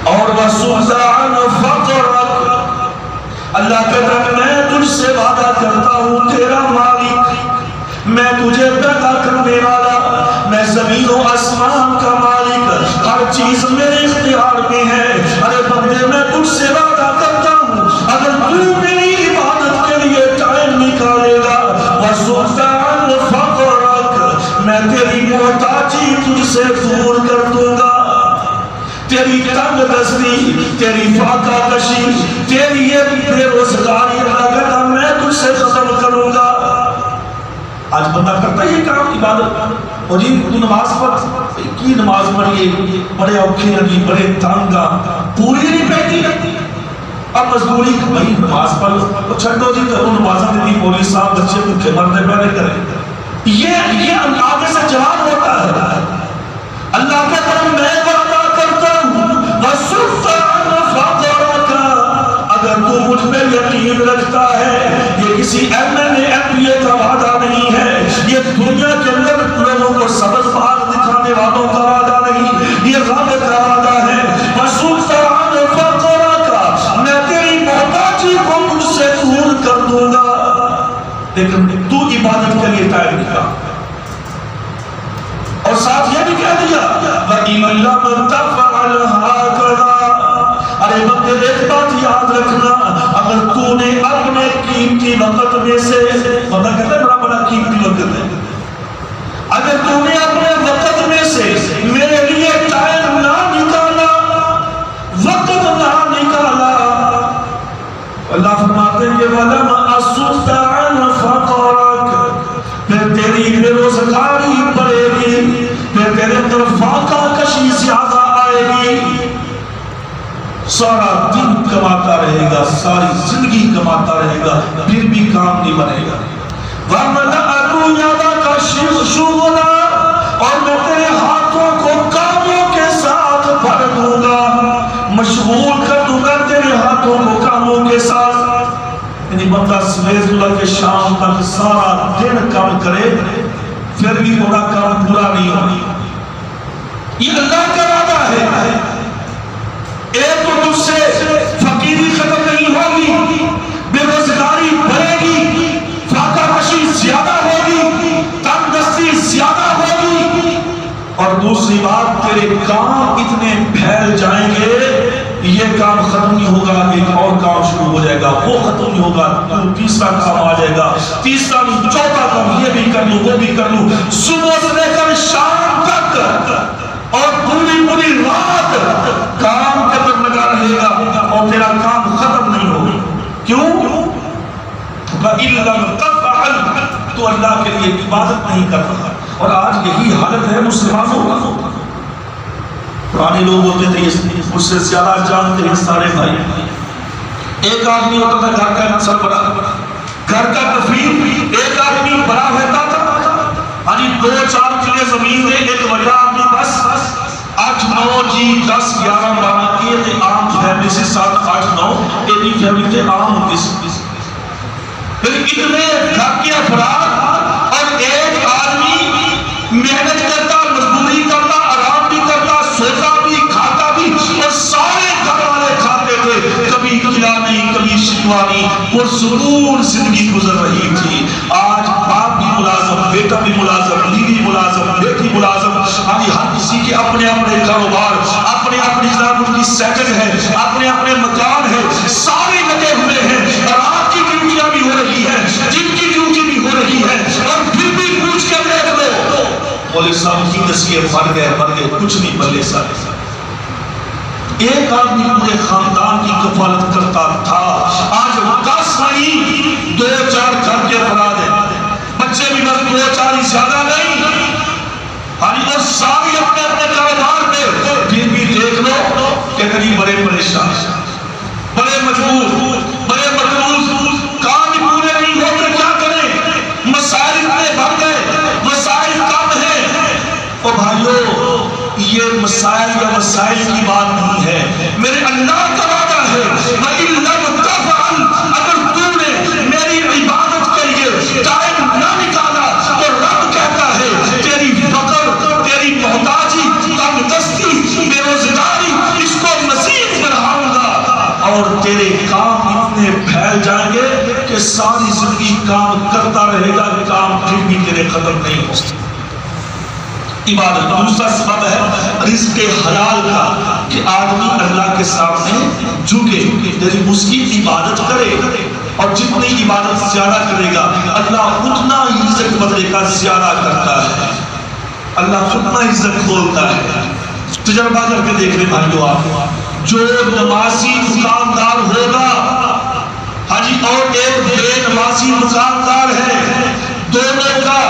اور وَسُلْطَانَ فَقْرَكَ، اللہ کہتا ہے میں تجھ سے وعدہ کرتا ہوں تیرا مالک، میں تجھے پیدا کرنے والا، میں زمین و آسمان کا مالک، ہر چیز میرے اختیار میں ہے۔ ارے بندے میں تجھ سے وعدہ کرتا ہوں اگر تو میری عبادت کے لیے ٹائم نکالے گا، وَسُلْطَانَ فَقْرَكَ، میں تیری محتاجی تجھ سے دور کر دوں گا، تیری تنگ دستی، تیری فاقہ کشی، تیری یہ بے روزگاری اللہ کہتا میں تجھ سے ختم کروں گا۔ آج بندہ کرتا ہے یہ کام عبادت، اور یہ تو نماز پڑھ کی نماز پڑھیے بڑے اوکھے لگی بڑے تنگا پوری نہیں پہتی، اب مزدوری بھائی نماز پڑھ اور چھٹو جی کرو نمازہ دیتی پولیس صاحب بچے بھوکے مرتے پہلے کریں، یہ آگے سے جواب ہوتا ہے۔ اللہ کے طرف میں وعدہ کرتا ہوں وَسُلْطَانَ فَقْرَكَ، اگر تو مجھ میں یقین رکھتا ہے، یہ کسی ایم اے کا وعدہ نہیں ہے، یہ دنیا کے اندر لوگوں کو سبز بات دکھانے والوں کا وعدہ نہیں، یہ رب کا وعدہ ہے۔ وَسُلْطَانَ فَقْرَكَ، میں تیری محتاجی کو مجھ سے دور کر دوں گا، لیکن تو عبادت کے لیے ٹائم نکال۔ اور ساتھ یہ بھی کہہ دیا وَإِن لَمْ تَفْعَلْ هَكَذَا، ارے بندے ایک بات یاد رکھنا، اگر تو نے اپنے قیمتی وقت میں سے، بندہ کہتا ہے بڑا بڑا قیمتی وقت ہے، اگر تو نے اپنے وقت میں سے میرے لیے ٹائم نہ نکالا، وقت نہ نکالا، اللہ فرماتے ہیں کہ وَلَمْ أَسُلْطَانَ فَقَرَكَ، پھر تیری بے روزگاری بڑھے گی، پھر تیرے اندر فاقہ کشی زیادہ آئے گی، سارا دن کماتا رہے گا، ساری زندگی کماتا رہے گا، پھر بھی کام نہیں بنے گا۔ وَمَلَأْتُ يَدَكَ شُغْلًا، اور میں تیرے ہاتھوں کو کاموں کے ساتھ بھر دوں گا، مشغول کر دوں گا تیرے ہاتھوں کو کاموں کے ساتھ۔ یعنی بندہ سویز اللہ کے شام تک سارا دن کام کرے پھر بھی تھوڑا کام پورا نہیں ہونی، یہ اللہ کا وعدہ ہے۔ ایک تو تجھ سے فقیری ختم نہیں ہوگی، بے روزگاری بڑھے گی، فاقہ کشی زیادہ ہوگی، تنگ دستی زیادہ ہوگی، اور دوسری بات تیرے کام اتنے پھیل جائیں گے، یہ کام ختم نہیں ہوگا ایک اور کام شروع ہو جائے گا، وہ ختم نہیں ہوگا تو تیسرا کام آ جائے گا، تیسرا نہیں چوتھا کام، یہ بھی کر لوں وہ بھی کر لوں، صبح سے لے کر شام تک اور پوری رات کام کے پر لگا رہے گا اور تیرا کام ختم نہیں ہوگا۔ کیوں؟ وَإِن لَمْ تَفْعَلْ، تو اللہ کے لیے عبادت نہیں کر رہا۔ اور آج یہی حالت ہے مسلمانوں کا۔ پرانے لوگ ہوتے تھے اس سے زیادہ جانتے ہیں سارے بھائی، ایک آدمی ہوتا تھا گھر کا سربراہ، گھر کا کفیل، ایک آدمی بڑا ہوتا تھا، ہاں جی 2-4 کلے زمین دے، ایک بڑا آدمی بس 8-9 جی 10-11 12 یہ تھے عام فیملی سے 7-8-9 ایک فیملی تھے عام ہوتی سے، پھر اتنے گھر کے افراد اور ایک آدمی محنت کرتا، مزدوری کرتا، آرام بھی کرتا، سوتا بھی کھاتا بھی، اور سارے گھر والے کھاتے تھے، کبھی کھلا نہیں کبھی شکوا نہیں، پرسکون زندگی گزر رہی تھی۔ آج باپ بھی ملازم، بیٹا بھی ملازم، بیوی ملازم، بیٹی ملازم، آج ہر کسی کے اپنے اپنے کاروبار، اپنے اپنی ضرورت کی سیٹل ہے، اپنے اپنے مکان ہے، سارے لگے ہوئے ہیں، رات کی ڈیوٹیاں بھی ہو رہی ہے، دن کی ڈیوٹی بھی ہو رہی ہے، اور پھر بھی پوچھ کے دیکھ لو مولوی صاحب کی تصویر بن گئے کچھ نہیں بلے سارے۔ ایک آدمی پورے خاندان کی کفالت کرتا تھا، آج 10 نہیں 2-4 گھر کے افراد ہیں، بچے بھی بس 2-4 ہی زیادہ نہیں، اور ساری اپنے اپنے کاروبار پہ، پھر بھی دیکھ لو کہ کہیں بڑے پریشان، بڑے مجبور، بڑے مقروض، کام بھی پورے نہیں ہوتے، کیا کریں، مسائل اتنے بڑھ گئے، مسائل کم ہیں۔ اور بھائیو یہ مسائل یا مسائل کی بات نہیں ہے، میرے اللہ کا وعدہ ہے وَإِن لَمْ تَفْعَلْ، اگر تو نے میری عبادت کے لیے ٹائم نہ نکالا تو رب کہتا ہے تیری فقر، تیری محتاجی، تنگ دستی، بے روزگاری، اس کو مزید اور تیرے کام اتنے پھیل جائیں گے کہ ساری زندگی کام کرتا رہے گا، کام پھر بھی تیرے ختم نہیں ہو سکتے۔ عبادت دوسرا سبب ہے رزق حلال کا، کہ آدمی اللہ کے سامنے جھکے، یعنی اس کی عبادت کرے، اور جتنی عبادت زیادہ کرے گا اللہ اتنا ہی رزق بدلے کا زیادہ کرتا ہے، اللہ اتنا ہی رزق کھولتا ہے۔ تجربہ کر کے دیکھ لیں بھائیو، آپ جو نمازی دکاندار ہوگا ہاں جی اور ایک بے نمازی دکاندار ہے، دونوں کا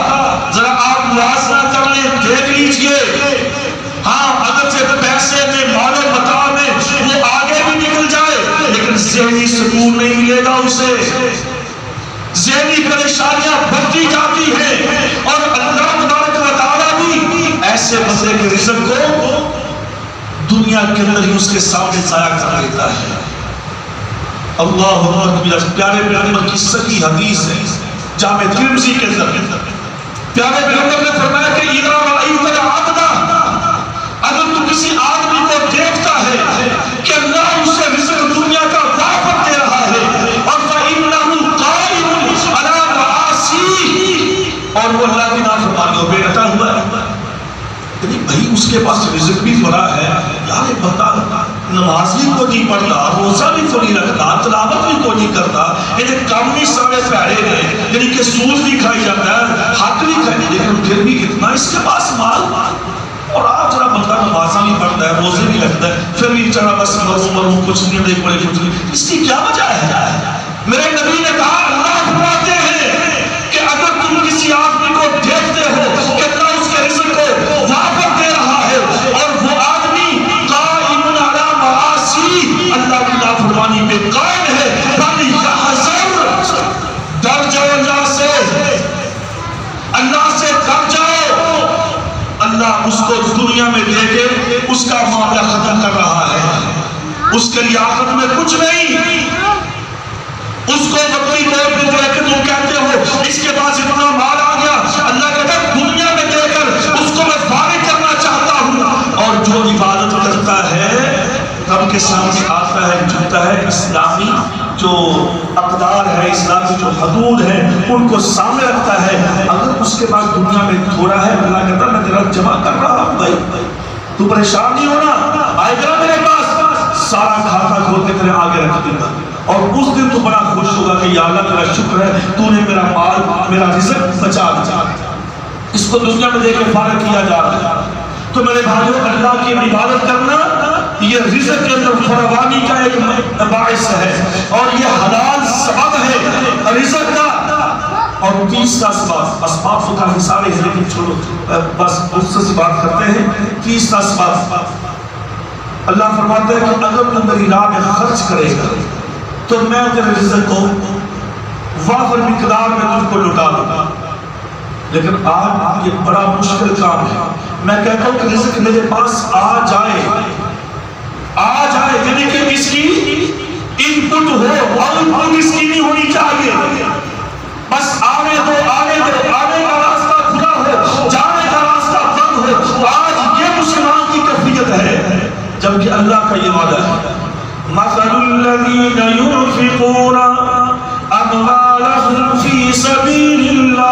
ذرا آپ موازنہ کر لیں، دیکھ لیجئے، ہاں اگرچہ پیسے میں مال و متاع میں وہ آگے بھی نکل جائے لیکن ذہنی سکون نہیں ملے گا اسے، ذہنی پریشانیاں بڑھتی جاتی ہیں، اور اللہ تبارک و تعالیٰ بھی ایسے بندے کے رزق کو دنیا کے اندر ہی اس کے سامنے ضائع کر دیتا ہے۔ اللہ اکبر، پیارے پیغمبر کی صحیح حدیث ہے جامع ترمذی کے اندر، پیارے پیغمبر نے فرمایا کہ اذا رأیت العبد، اگر تو کسی آدمی کو دیکھتا ہے کہ اللہ اسے رزق دنیا کا وافر دے رہا ہے، اور فإنه قائم علی معاصیہ، اور وہ اللہ کی نافرمانیوں پہ ڈٹا ہوا ہے، یعنی بھائی اس کے پاس رزق بھی پڑا ہے، یار بتا نماز بھی کوئی نہیں پڑھتا، روزہ بھی کوئی نہیں رکھتا، تلاوت بھی کوئی نہیں کرتا، یعنی کام بھی سارے پیارے ہیں، یعنی کہ سود بھی کھائی جاتا ہے، حق بھی کھائی، لیکن پھر بھی اتنا اس کے پاس مال، اور آپ ذرا بندہ نمازاں بھی پڑھتا ہے، روزے بھی رکھتا ہے، پھر بھی چلا بس مروں کچھ نہیں دیکھ پڑے کچھ نہیں، اس کی کیا وجہ ہے؟ میرے نبی نے کہا اللہ فرماتے ہیں کہ اگر تم کسی آدمی کو دیکھتے ہو کہ اللہ اس کے رزق کو وافر دے رہا ہے اور وہ آدمی قائم علی معاصی، اللہ کی نافرمانی پہ قائم ہے، فَلْيَحْذَرْ، ڈر جاؤ اللہ سے، اللہ سے ڈر جاؤ، اللہ اس کو دنیا میں دے کے اس کا معاملہ ختم کر رہا ہے، اس کے لیے آخرت میں کچھ نہیں، اس کو وقتی طور پہ دے کے تم کہتے ہو اس کے پاس اتنا مال آ گیا، اللہ کہتا ہے دنیا میں دے کر اس کو میں فارغ کرنا چاہتا ہوں، اور جو عبادت کرتا ہے رب کے سامنے آتا ہے، جھکتا ہے، اسلامی جو اقدار ہے، اسلامی جو حدود ہے ان کو سامنے رکھتا ہے، اگر اس کے پاس دنیا میں تھوڑا ہے اللہ کہتا ہے میں تیرا جمع کر رہا ہوں، بھائی تو پریشان نہیں ہونا، آئے گا میرے پاس سارا کھاتا کھول کے تیرے آگے رکھ دے گا، اور اس دن تو بڑا خوش ہوگا کہ یا اللہ تیرا شکر ہے تو نے میرا مال میرا رزق بچا دیا، اس کو دنیا میں دے کے فارغ کیا جا رہا ہے۔ تو میرے بھائیوں اللہ کی عبادت کرنا یہ رزق کے اندر فراوانی کا ایک باعث ہے، اور یہ حلال سبب ہے رزق کا۔ اور تیسرا سبب، اسباب تو کافی سارے ہیں لیکن چھوڑو بس اس سے بات کرتے ہیں۔ تیسرا سبب اللہ فرماتا ہے کہ اگر تم میری راہ میں خرچ کرے گا تو میں تیرے رزق کو وافر مقدار میں تم کو لٹا دوں گا، لیکن آج یہ بڑا مشکل کام ہے، میں کہتا ہوں کہ رزق میرے پاس آ جائے، یعنی کہ اس کی ان پٹ ہو، آؤٹ پٹ اس کی نہیں ہونی چاہیے، بس آنے دو، آنے کا راستہ کھلا ہو، جانے کا راستہ بند ہو۔ آج یہ مسلمان کی کیفیت ہے، جبکہ اللہ کا یہ وعدہ ہے مثل الذین ينفقون اموالهم فی سبیل اللہ،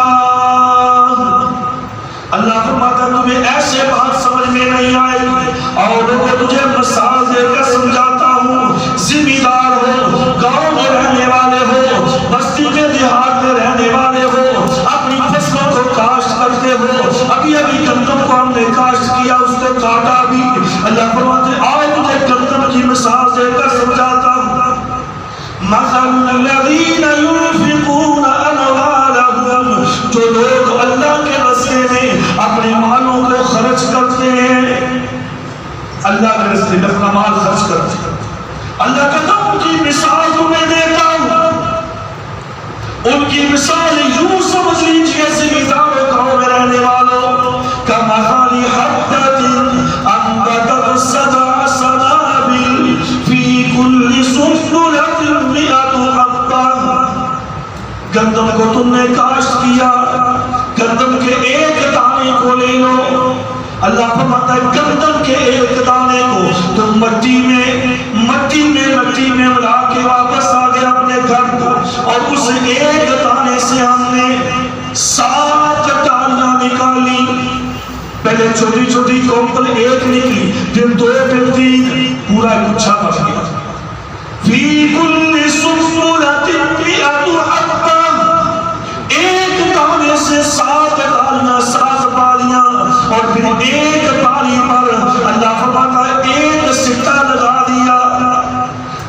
اللہ فرماتا ہے تمہیں ایسے بات سمجھ میں نہیں آئی، اور میں تجھے مثال دے کر سمجھاتا ہوں، ذمہ دار ہو، گاؤں میں رہنے والے ہو، بستی میں دیہات میں رہنے والے ہو، اپنی فصلوں کو کاشت کرتے ہو، ابھی گندم کو ہم نے کاشت کیا، اس کو کاٹا بھی، اللہ فرماتے ہیں آؤ تجھے گندم کی مثال دے کر سمجھاتا ہوں، مثل الذین ينفقون اموالهم، جو لوگ اللہ کے راستے میں اپنے مالوں کو خرچ کرتے ہیں، اللہ کے راستے میں اپنا مال خرچ کرتے ہیں، اللہ کہتا ہے ان کی مثال تمہیں دیتا ہوں، ان کی مثال یوں سمجھ لیجیے زمیندار گاؤں میں رہنے والوں کا مثال حبۃ انبتت سبع سنابل فی کل سنبلۃ مئۃ حبۃ، گندم کو تم نے کاشت کیا، گندم کے ایک دانے کو لے لو، اللہ فرماتا ہے گندم کے ایک دانے کو تم مٹی میں ملا جدید پورا گچھا بن گیا. فی کل سنبلۃ مئۃ حبۃ، ایک دانے سے 7 ڈالیاں 7 بالیاں. اور پھر ایک بالی پر اللہ فرماتا ہے ایک سٹا لگا دیا.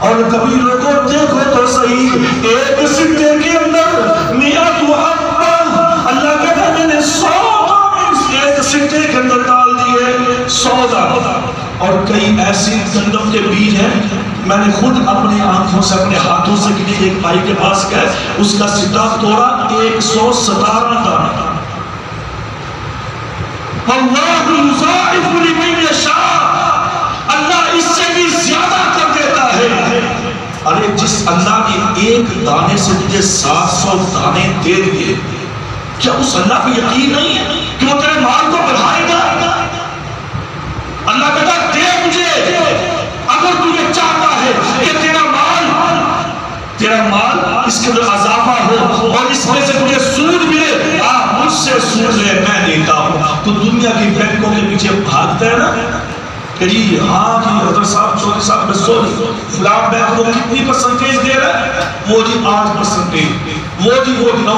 اور کبھی لوگوں دیکھو تو صحیح، ایک سٹے کے اندر مئۃ حبۃ، اللہ کہتا ہے میں نے 100 دانے ایک سٹے کے اندر ڈال دیے. 100 دانے. اور کئی ایسی گندم کے بیج ہیں، میں نے خود اپنی آنکھوں سے اپنے ہاتھوں سے کسی ایک بھائی کے پاس گئے، اس کا سٹا توڑا 117 دانے. اللہ یضاعف لمن یشاء، اللہ اس سے بھی زیادہ کر دیتا ہے. ارے جس اللہ نے ایک دانے سے تجھے 700 دانے دے دیے، کیا اس اللہ کو یقین نہیں ہے کہ وہ تیرے مال کو بڑھائے گا؟ اللہ کہتا دے مجھے، اگر تو یہ چاہتا ہے کہ تیرا مال اس کے اندر اضافہ ہو اور اس میں سے تجھے سود ملے، مجھ سے سود لے، میں دیتا ہوں. تو دنیا کی بینکوں کے پیچھے بھاگتا ہے نا کہ جی ہاں جی حضرت صاحب چودھری صاحب میں فلاں بینک وہ کتنی پرسنٹیج دے رہا ہے، وہ جی 8%، وہ جی وہ 9،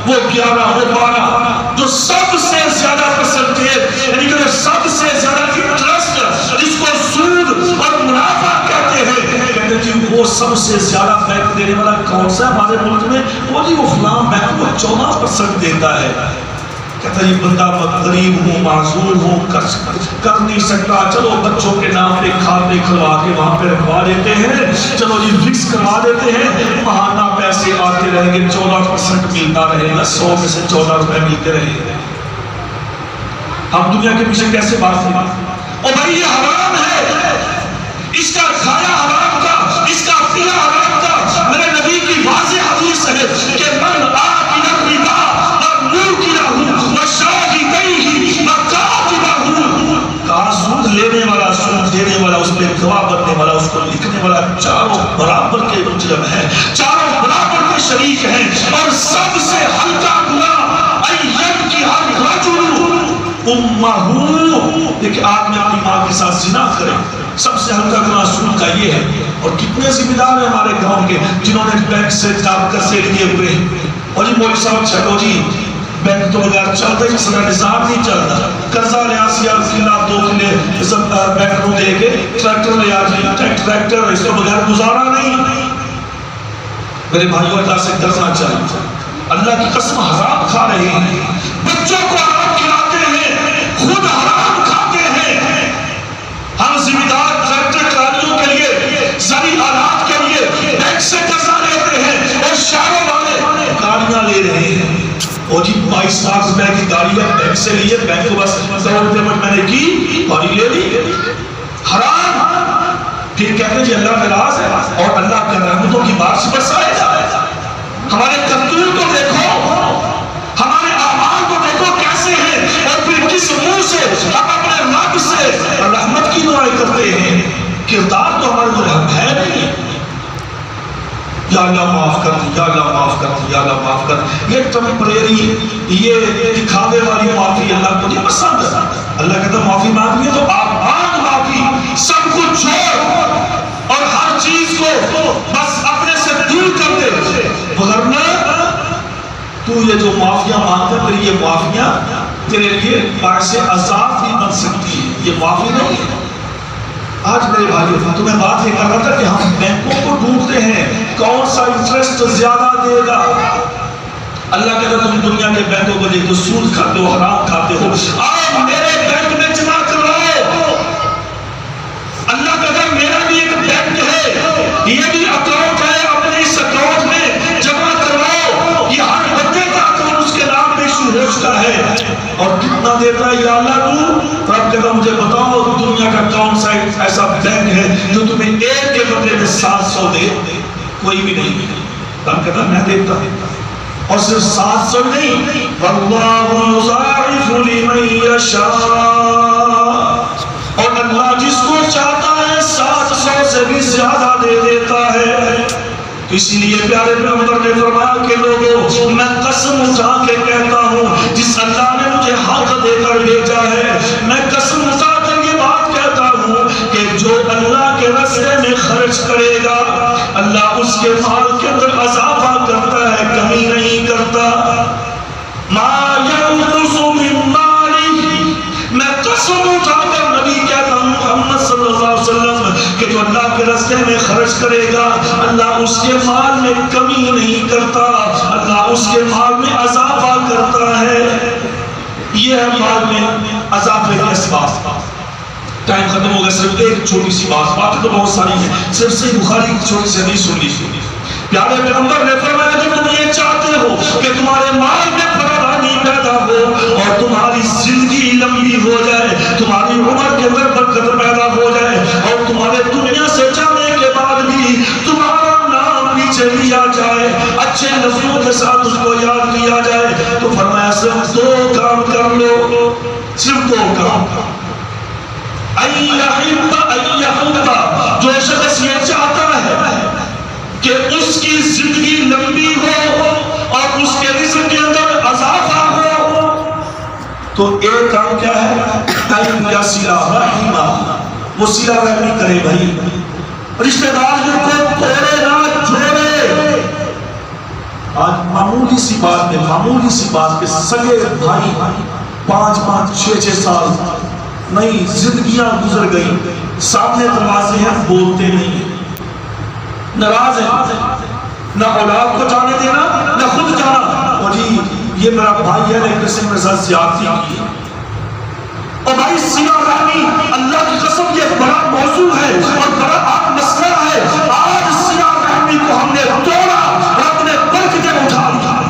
وہ 11، وہ 12. جو سب سے زیادہ پرسنٹیج یعنی کہ سب سے زیادہ انٹرسٹ جس کو سود اور منافع کہتے ہیں، کہتے ہیں جی وہ سب سے زیادہ بینک دینے والا کون سا ہے ہمارے ملک میں؟ وہ جی وہ فلاں بینک وہ 14% دیتا ہے. کہتا یہ بندہ غریب ہوں، معذور ہوں، کر نہیں سکتا، چلو بچوں کے نام پہ کھاتے کھلوا کے وہاں پہ رکھوا دیتے ہیں، چلو جی فکس کروا دیتے ہیں، ماہانہ پیسے آتے رہیں گے، 14% ملتا رہے گا، 100 میں سے 14 روپے ملتے رہیں گے. ہم دنیا کے پیچھے کیسے بات کریں؟ اور بھائی یہ حرام ہے، اس کا کھایا حرام کا، اس کا پیا حرام کا. میرے نبی کی واضح حدیث ہے کہ من آکل الربا سود لینے والا، سود دینے والا، اس پہ گواہ بننے والا، اس کو لکھنے والا، چاروں برابر کے مجرم ہیں، چاروں برابر کے شریک ہیں. اور سب سے ہلکا گناہ ایّن کی ہر رجل امہ، کہ آدمی اپنی ماں کے ساتھ زنا کرے، سب سے ہلکا گناہ سود کا یہ ہے. اور کتنے ذمہ دار ہیں ہمارے گاؤں کے جنہوں نے بینک سے قرضے لیے ہوئے ہیں. اور جی مولوی صاحب چھٹو جی بینک تو بغیر چلتا ہی سارا نظام نہیں چلتا. قرضہ لیا سی کلا 2 کلے بینک کو دے کے ٹریکٹر لیا جی ٹریکٹر، اس کو بغیر گزارا نہیں. میرے بھائیوں اللہ سے ڈرنا چاہیے. اللہ کی قسم حرام کھا رہے ہیں، بچوں کو حرام کھلاتے ہیں، خود حرام کھاتے ہیں. ہم ذمہ دار ٹریکٹر ٹرالیوں کے لیے، زرعی آلات کے لیے بینک سے قرضہ لیتے ہیں اور شہروں والے گاڑیاں لے رہے ہیں. اور جی 22 لاکھ روپے کی گاڑی ہے، بینک سے لیے، بینک کو بس 100 پیمنٹ میں نے کی، گاڑی لے لی. حرام. پھر کہتے ہیں جی اللہ ناراض ہے اور اللہ کے رحمتوں کی بارش برسائے گا. ہمارے کرتوت کو دیکھو، ہمارے اعمال کو دیکھو کیسے ہیں، اور پھر کس منہ سے ہم اپنے رب سے رحمت کی دعائیں کرتے ہیں. کردار تو ہمارے کو ہے نہیں. یا اللہ معاف کر دی، یا اللہ معاف کر دی، یا اللہ معاف کر دی. یہ ٹمپریری، یہ دکھاوے والی معافی اللہ کو نہیں پسند ہے. اللہ کہتا معافی مانگنی ہے تو آپ مانگ معافی، سب کچھ چھوڑ اور ہر چیز کو بس اپنے سے دور کر دے. ورنہ تو یہ جو معافیاں مانگتا ہے، یہ معافیاں تیرے لیے باعث عذاب بھی بن سکتی ہے. یہ معافی نہیں ہے. آج میرے بھائیوں تمہیں بات یہ کر رہا تھا کہ ہم بینکوں کو ڈھونڈتے ہیں کون سا انٹرسٹ زیادہ دے گا. اللہ کہتا تم دنیا کے بینکوں کو دیکھو، سود کھاتے ہو، حرام کھاتے ہو، آؤ میرے بینک میں جمع کرواؤ. اللہ کہتا میرا بھی ایک بینک ہے، یہ بھی اکاؤنٹ ہے، اپنے اس اکاؤنٹ میں جمع کرواؤ. یہ ہر بندے کا اکاؤنٹ اس کے نام پہ شروع ہو چکا ہے. اور کتنا دیتا ہے یا اللہ تو رب کہتا مجھے بتاؤ دنیا کا کون سا ایسا بینک ہے جو تمہیں ایک کے بدلے میں 700 دے؟ کوئی بھی نہیں. رب کہتا میں دیتا ہوں. اور صرف 700 نہیں، واللہ یضاعف لمن یشاء، اور اللہ جس کو چاہتا ہے 700 سے بھی زیادہ دے دیتا ہے. اسی لیے پیارے پیغمبر نے فرمایا کہ لوگوں میں قسم اٹھا کے کہتا ہوں جس اللہ نے مجھے حق دے کر بھیجا ہے، میں قسم اٹھا کر یہ بات کہتا ہوں کہ جو کے مال کے اندر اضافہ کرتا ہے، کمی نہیں کرتا. ما ينقص من ماله، میں قسم اٹھا کر نبی کہتا ہوں محمد صلی اللہ علیہ وسلم کہ جو اللہ کے راستے میں خرچ کرے گا اللہ اس کے مال میں کمی نہیں کرتا، اللہ اس کے مال میں اضافہ کرتا ہے. یہ ہے مال میں اضافے کے اسباب. ٹائم ختم ہوگا، صرف ایک چھوٹی سی بات تو بہت ساری ہے، صرف صحیح بخاری کی چھوٹی سی حدیث سن لیجیے. پیارے پیغمبر نے فرمایا کہ تم یہ چاہتے ہو کہ تمہارے مال میں فراوانی پیدا ہو اور تمہاری زندگی لمبی ہو جائے، تمہاری عمر کے اندر برکت پیدا ہو جائے اور تمہارے دنیا سے جانے کے بعد بھی تمہارا نام نیچے لیا جائے، اچھے لفظوں کے ساتھ اس کو یاد کیا جائے، تو فرمایا صرف 2 کام کر لو، صرف 2 کام. جو شخص یہ چاہتا ہے کہ اس کی زندگی لمبی ہو اور اس کے رزق کے اندر اضافہ ہو، تو ایک کام کیا ہے؟ وہ صلہ رحمی کرے. بھائی رشتہ دار کو توڑے نہ جوڑے. آج معمولی سی بات کے سگے بھائی 5-5 6-6 سال نہیں زندگیاں گزر گئی، سامنے دروازے ہیں، بولتے نہیں، ناراض ہیں، نہ اولاد کو جانے دینا نہ خود جانا. اور جی یہ میرا بھائی ہے لیکن اس نے میرے ساتھ زیادتی کی. اور بھائی صلہ رحمی اللہ کی قسم یہ بڑا موضوع ہے اور بڑا اہم مسئلہ ہے. آج صلہ رحمی کو ہم نے توڑا اور اپنے برکتیں اٹھا لیا.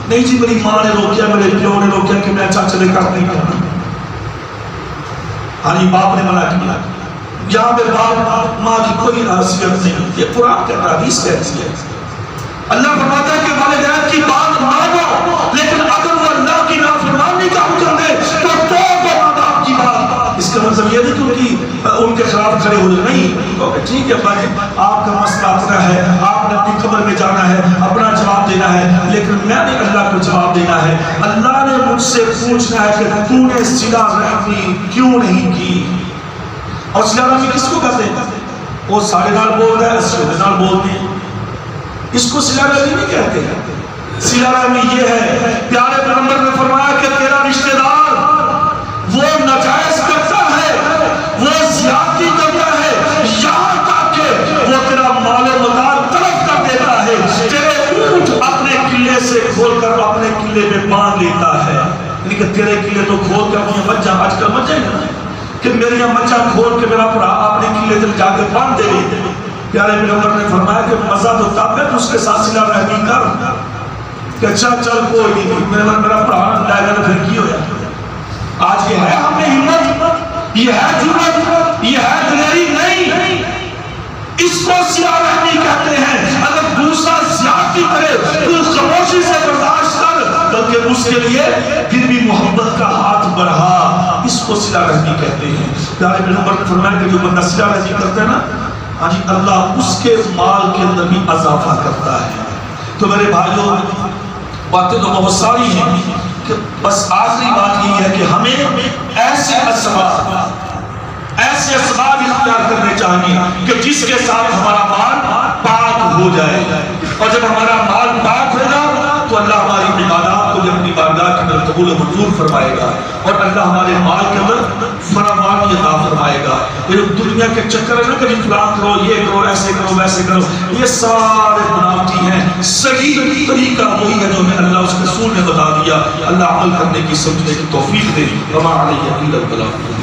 نہیں جی میری ماں نے روکیا، میرے پیو نے روکیا کہ میں چاچا لے کر نہیں کرنا. ہاں باپ نے منع کیا، یہاں پہ باپ ماں کی کوئی حیثیت نہیں. یہ قرآن کا حدیث کہتی ہے. اللہ فرماتا ہے کہ والدین کی بات مانو، لیکن اگر وہ اللہ کی نافرمانی کا حکم دے تو توڑو ماں باپ کی بات. اس کا مطلب یہ نہیں کہ ان کے خلاف کھڑے ہو جائے، نہیں. ٹھیک ہے بھائی آپ کا مسئلہ اپنا ہے، آپ نے اپنی قبر میں جانا ہے، اپنا جواب دینا ہے، لیکن میں نے اللہ کو جواب دینا ہے. اللہ نے مجھ سے پوچھنا ہے کہ تو نے صلہ رحمی کیوں نہیں کی. اور صلہ رحمی کس کو کہتے ہیں؟ وہ سارے نال بول رہا ہے، سارے نال بولتے ہیں، اس کو صلہ رحمی نہیں کہتے ہیں. صلہ رحمی یہ ہے، پیارے پیغمبر نے فرمایا کہ تیرا رشتہ دار وہ ناجائز کرتا ہے، وہ زیادتی کرتا ہے، یہاں تک کہ وہ تیرا مال و متاع طرف کر دیتا ہے، تیرے اونٹ اپنے قلعے سے کھول کر اپنے قلعے میں باندھ لیتا ہے. یعنی کہ تیرے قلعے تو کھول کر اپنی مجھا، آج کل مجھا ہی نا کہ میری مجھا کھول کے میرا پڑا اپنے قلعے تک جا کے باندھ دے. پیارے پیغمبر نے فرمایا کہ مزہ تو تب ہے اس کے ساتھ صلہ رحمی کر کہ اچھا چل کوئی نہیں میرا پڑھانا لائے گا پھر کی ہویا. آج یہ ہے ہم نے ہمت، یہ ہے جرأت، یہ ہے دلیری نہیں. اس کو صلہ رحمی کہتے ہیں. اگر دوسرا زیادتی کرے تو خاموشی سے برداشت کر، بلکہ اس کے لیے پھر بھی محبت کا ہاتھ بڑھا. اس کو صلہ رحمی کہتے ہیں. پیارے پیغمبر نے فرمایا کہ جو بندہ صلہ رحمی کرتا ہے نا، ہاں جی اللہ اس کے مال کے اندر بھی اضافہ کرتا ہے. تو میرے بھائیوں باتیں تو بہت ساری ہیں، کہ بس آخری بات یہ ہے کہ ہمیں ایسے اسباب اختیار کرنے چاہیے کہ جس کے ساتھ ہمارا مال پاک ہو جائے. اور جب ہمارا مال پاک ہوگا تو اللہ ہماری عبادات کو اپنی بارگاہ کے اندر قبول و منظور فرمائے گا اور اللہ ہمارے مال کے اندر فراوانی عطا فرمائے گا. یہ دنیا کے چکر ہے نا کہ فلاں کرو، یہ کرو، ایسے کرو، ویسے کرو، یہ سارے بناوٹی ہیں. صحیح طریقہ وہی ہے جو ہمیں اللہ اس رسول نے بتا دیا. اللہ عمل کرنے کی، سمجھنے کی توفیق دے. وما علیہ الا البلاغ.